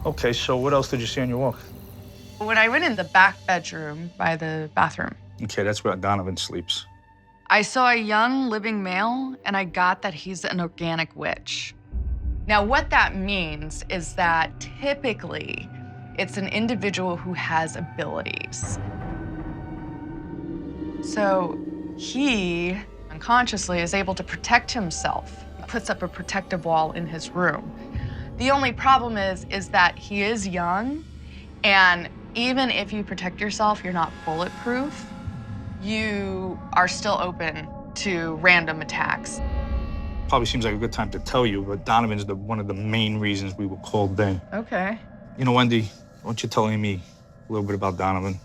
Okay, so what else did you see on your walk? When I went in the back bedroom by the bathroom, Okay, that's where Donovan sleeps. I saw a young living male, and I got that he's an organic witch. Now, what that means is that typically it's an individual who has abilities. So he, unconsciously, is able to protect himself. He puts up a protective wall in his room. The only problem is that he is young, and even if you protect yourself, you're not bulletproof. You are still open to random attacks. Probably seems like a good time to tell you, but Donovan's one of the main reasons we were called in. Okay. You know, Wendy, why don't you tell Amy a little bit about Donovan?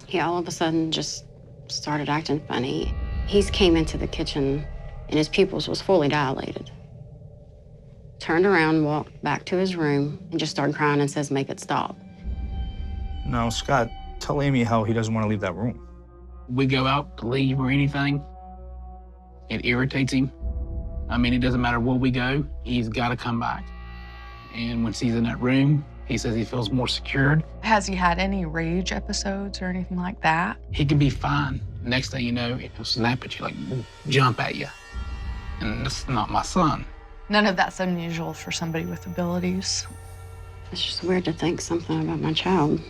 He all of a sudden just started acting funny. He came into the kitchen and his pupils was fully dilated. Turned around, walked back to his room, and just started crying and says, "Make it stop." No, Scott, tell Amy how he doesn't want to leave that room. We go out to leave or anything, it irritates him. I mean, it doesn't matter where we go, he's got to come back. And once he's in that room, he says he feels more secured. Has he had any rage episodes or anything like that? He could be fine. Next thing you know, he'll snap at you, like jump at you. And that's not my son. None of that's unusual for somebody with abilities. It's just weird to think something about my child.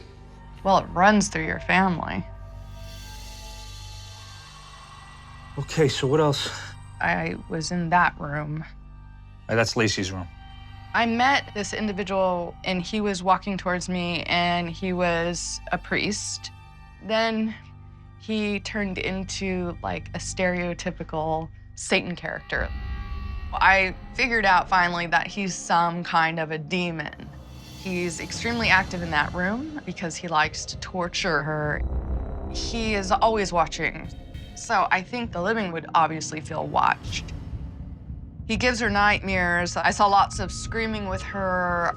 Well, it runs through your family. Okay, so what else? I was in that room. That's Lacey's room. I met this individual, and he was walking towards me, and he was a priest. Then he turned into like a stereotypical Satan character. I figured out finally that he's some kind of a demon. He's extremely active in that room because he likes to torture her. He is always watching. So I think the living would obviously feel watched. He gives her nightmares. I saw lots of screaming with her.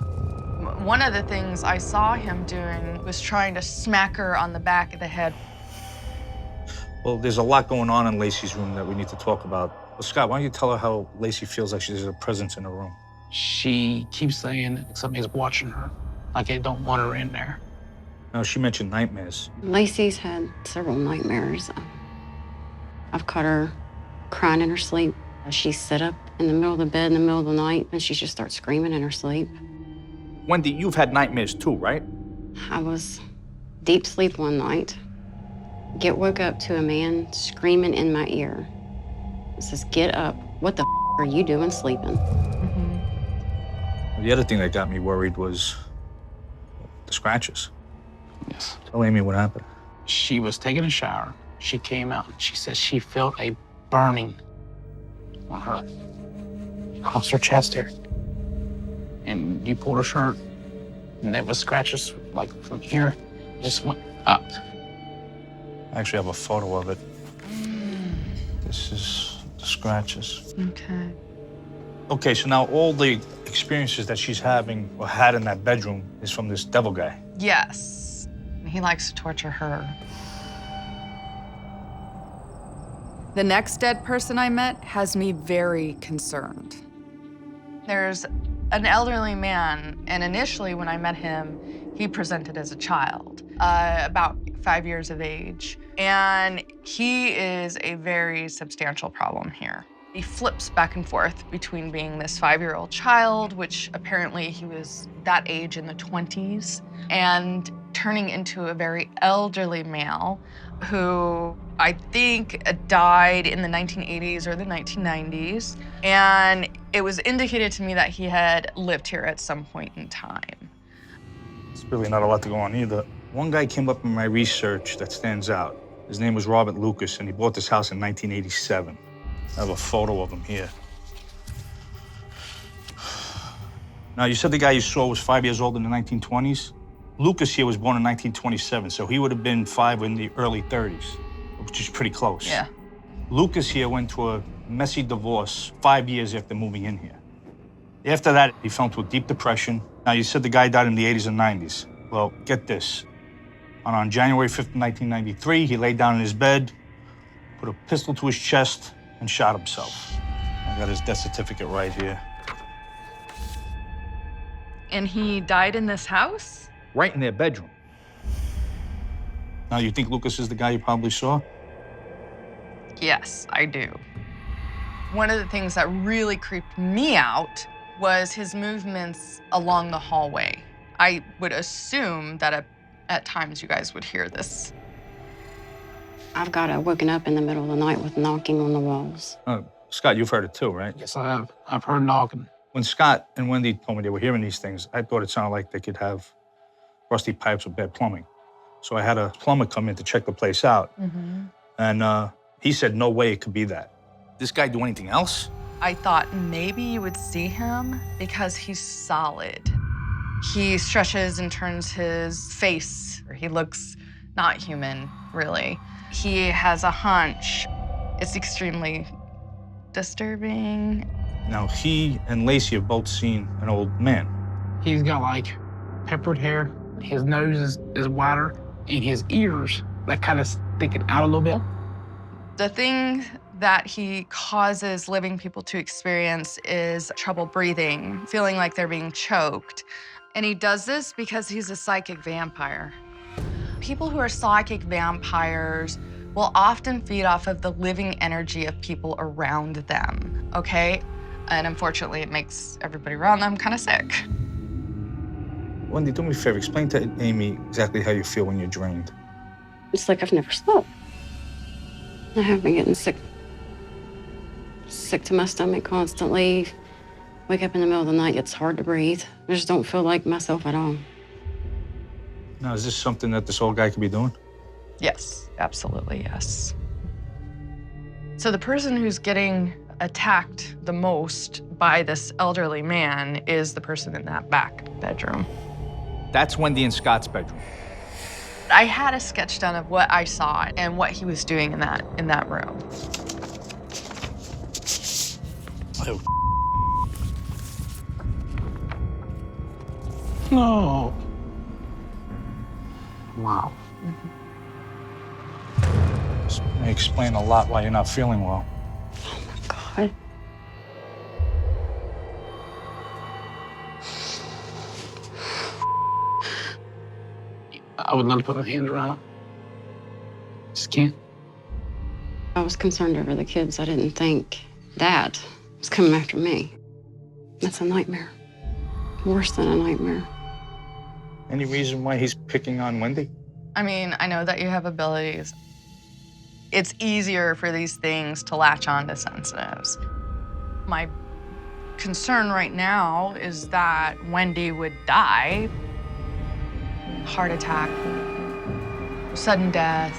One of the things I saw him doing was trying to smack her on the back of the head. Well, there's a lot going on in Lacey's room that we need to talk about. Well, Scott, why don't you tell her how Lacey feels like there's a presence in the room? She keeps saying somebody's watching her, like they don't want her in there. No, she mentioned nightmares. Lacey's had several nightmares. I've caught her crying in her sleep. She sit up in the middle of the bed in the middle of the night, and she just starts screaming in her sleep. Wendy, you've had nightmares too, right? I was deep sleep one night, get woke up to a man screaming in my ear. It says, "Get up. What the are you doing sleeping?" The other thing that got me worried was the scratches. Yes. Tell Amy what happened. She was taking a shower. She came out and she said she felt a burning on her, across her chest here. And you pulled her shirt, and there was scratches like from here, just went up. I actually have a photo of it. This is the scratches. Okay. Okay, so now all the experiences that she's having or had in that bedroom is from this devil guy. Yes. He likes to torture her. The next dead person I met has me very concerned. There's an elderly man, and initially when I met him, he presented as a child, about 5 years of age. And he is a very substantial problem here. He flips back and forth between being this 5-year-old child, which apparently he was that age in the 20s, and turning into a very elderly male who I think died in the 1980s or the 1990s. And it was indicated to me that he had lived here at some point in time. It's really not a lot to go on either. One guy came up in my research that stands out. His name was Robert Lucas, and he bought this house in 1987. I have a photo of him here. Now, you said the guy you saw was 5 years old in the 1920s? Lucas here was born in 1927, so he would have been 5 in the early 30s, which is pretty close. Yeah. Lucas here went to a messy divorce 5 years after moving in here. After that, he fell into a deep depression. Now, you said the guy died in the 80s and 90s. Well, get this. On January 5th, 1993, he laid down in his bed, put a pistol to his chest, and shot himself. I got his death certificate right here. And he died in this house? Right in their bedroom. Now, you think Lucas is the guy you probably saw? Yes, I do. One of the things that really creeped me out was his movements along the hallway. I would assume that at times you guys would hear this. I've got woken up in the middle of the night with knocking on the walls. Scott, you've heard it too, right? Yes, I have. I've heard knocking. When Scott and Wendy told me they were hearing these things, I thought it sounded like they could have rusty pipes or bad plumbing. So I had a plumber come in to check the place out. And he said, no way it could be that. This guy do anything else? I thought maybe you would see him because he's solid. He stretches and turns his face. He looks not human, really. He has a hunch. It's extremely disturbing. Now, he and Lacey have both seen an old man. He's got like peppered hair. His nose is wider, and his ears that kind of sticking out a little bit. The thing that he causes living people to experience is trouble breathing, feeling like they're being choked. And he does this because he's a psychic vampire. People who are psychic vampires will often feed off of the living energy of people around them, okay? And unfortunately, it makes everybody around them kind of sick. Wendy, do me a favor, explain to Amy exactly how you feel when you're drained. It's like I've never slept. I have been getting sick. Sick to my stomach constantly. Wake up in the middle of the night, it's hard to breathe. I just don't feel like myself at all. Now, is this something that this old guy could be doing? Yes, absolutely, yes. So the person who's getting attacked the most by this elderly man is the person in that back bedroom. That's Wendy and Scott's bedroom. I had a sketch done of what I saw and what he was doing in that room. Oh, No. Wow. this may explain a lot why you're not feeling well. God. I would love to put my hands around him. Just can't. I was concerned over the kids. I didn't think that was coming after me. That's a nightmare. Worse than a nightmare. Any reason why he's picking on Wendy? I mean, I know that you have abilities. It's easier for these things to latch on to sensitives. My concern right now is that Wendy would die. Heart attack, sudden death.